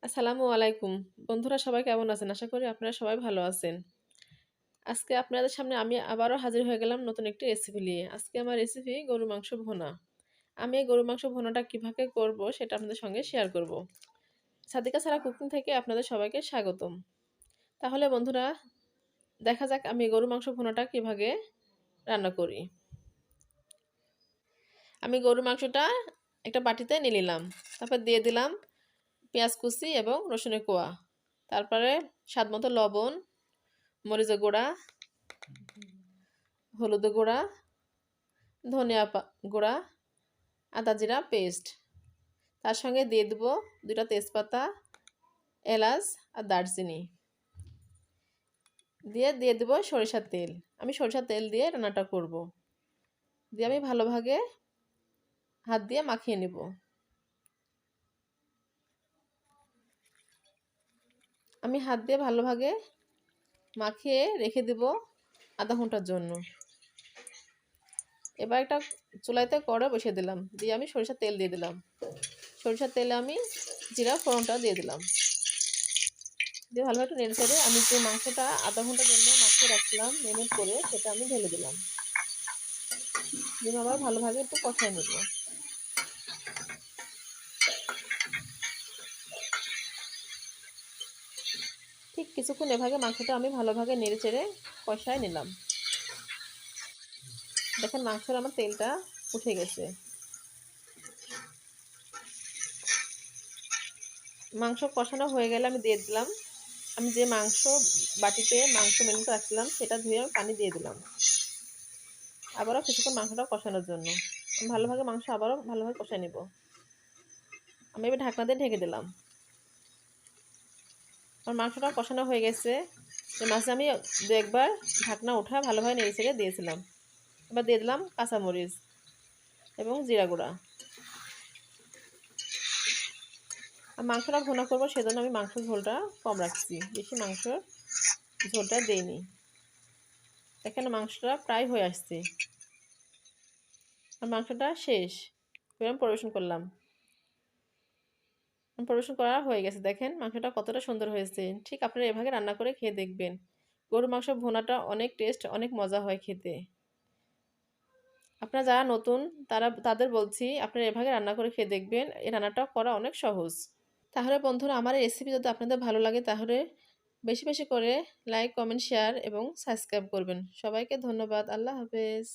আসসালামু আলাইকুম। বন্ধুরা সবাই কেমন আছেন? আশা করি আপনারা সবাই ভালো আছেন। আজকে আপনাদের সামনে আমি আবারও হাজির হয়ে গেলাম নতুন একটি রেসিপি নিয়ে। আজকে আমার রেসিপি গরুর মাংস ভুনা। আমি এই গরুর মাংস ভুনাটা কিভাবে করব সেটা আপনাদের সঙ্গে শেয়ার করব। সাদিকা সারা কুকিং থেকে আপনাদের সবাইকে স্বাগতম। তাহলে বন্ধুরা দেখা যাক আমি গরুর মাংস ভুনাটা কিভাবে রান্না করি। আমি গরুর মাংসটা একটা বাটিতে নিয়ে নিলাম। তারপর দিয়ে দিলাম পেঁয়াজ কুচি এবং রসুনের কোয়া। তারপরে স্বাদমতো লবণ, মরিচের গুঁড়া, হলুদ গুঁড়া, ধনিয়া গুঁড়া, আদা জিরা পেস্ট। তার সঙ্গে দিয়ে দেবো 2টা তেজপাতা, এলাচ আর দারচিনি। দিয়ে দেবো সরিষার তেল। আমি সরিষার তেল দিয়ে রান্নাটা করব। দিয়ে আমি ভালোভাবে হাত দিয়ে মাখিয়ে নেব। আমি হাত দিয়ে ভালোভাবে মাখিয়ে রেখে দেব আধা ঘন্টার জন্য। এবার একটা চুলাইতে কড়া বসিয়ে দিলাম। দিয়ে আমি সরিষার তেল দিয়ে দিলাম। সরিষার তেলে আমি জিরা ফোড়নটা দিয়ে দিলাম। দিয়ে ভালোভাবে একটু নেড়ে ছেড়ে আমি যে মাংসটা আধা ঘন্টার জন্য মাখিয়ে রাখছিলাম মেরিনেট করে সেটা আমি ঢেলে দিলাম। দিয়ে আবার ভালোভাবে একটু কষায় নেব। ঠিক কিছুক্ষণ এভাবে মাংসটা আমি ভালোভাবে নেড়ে চেড়ে কষায় নিলাম। দেখেন মাংসের আমার তেলটা উঠে গেছে। মাংস কষানো হয়ে গেলে আমি দিয়ে দিলাম আমি যে বাটিতে মাংস মেরিনেট রাখছিলাম সেটা ধুয়ে আমি পানি দিয়ে দিলাম। আবারও কিছুক্ষণ মাংসটা কষানোর জন্য আমি ভালোভাবে মাংস আবারও ভালোভাবে কষায় নেব। আমি এবার ঢাকনা দিয়ে ঢেকে দিলাম। আমার মাংসটা কষানো হয়ে গেছে। মাঝে আমি একবার ঢাকনা উঠা ভালোভাবে নেড়ে ছেড়ে দিয়েছিলাম। এবার দিয়ে দিলাম কাঁচামরিচ এবং জিরা গুঁড়া। আর মাংসটা ভুনা করবো সেজন্য আমি মাংসের ঝোলটা কম রাখছি, বেশি মাংসর ঝোলটা দিইনি। দেখেন মাংসটা প্রায় হয়ে আসছে আর মাংসটা শেষ। এবার পরিবেশন করলাম। পরিবেশন করা হয়ে গেছে। দেখেন মাংসটা কতটা সুন্দর হয়েছে। ঠিক আপনারা এভাবে রান্না করে খেয়ে দেখবেন। গরুর মাংস ভুনাটা অনেক টেস্ট, অনেক মজা হয় খেতে। আপনারা যারা নতুন তাদের বলছি আপনারা এভাবে রান্না করে খেয়ে দেখবেন। এই রান্নাটা করা অনেক সহজ। তাহলে বন্ধুরা আমার এই রেসিপি যদি আপনাদের ভালো লাগে তাহলে বেশি বেশি করে লাইক, কমেন্ট, শেয়ার এবং সাবস্ক্রাইব করবেন। সবাইকে ধন্যবাদ। আল্লাহ হাফেজ।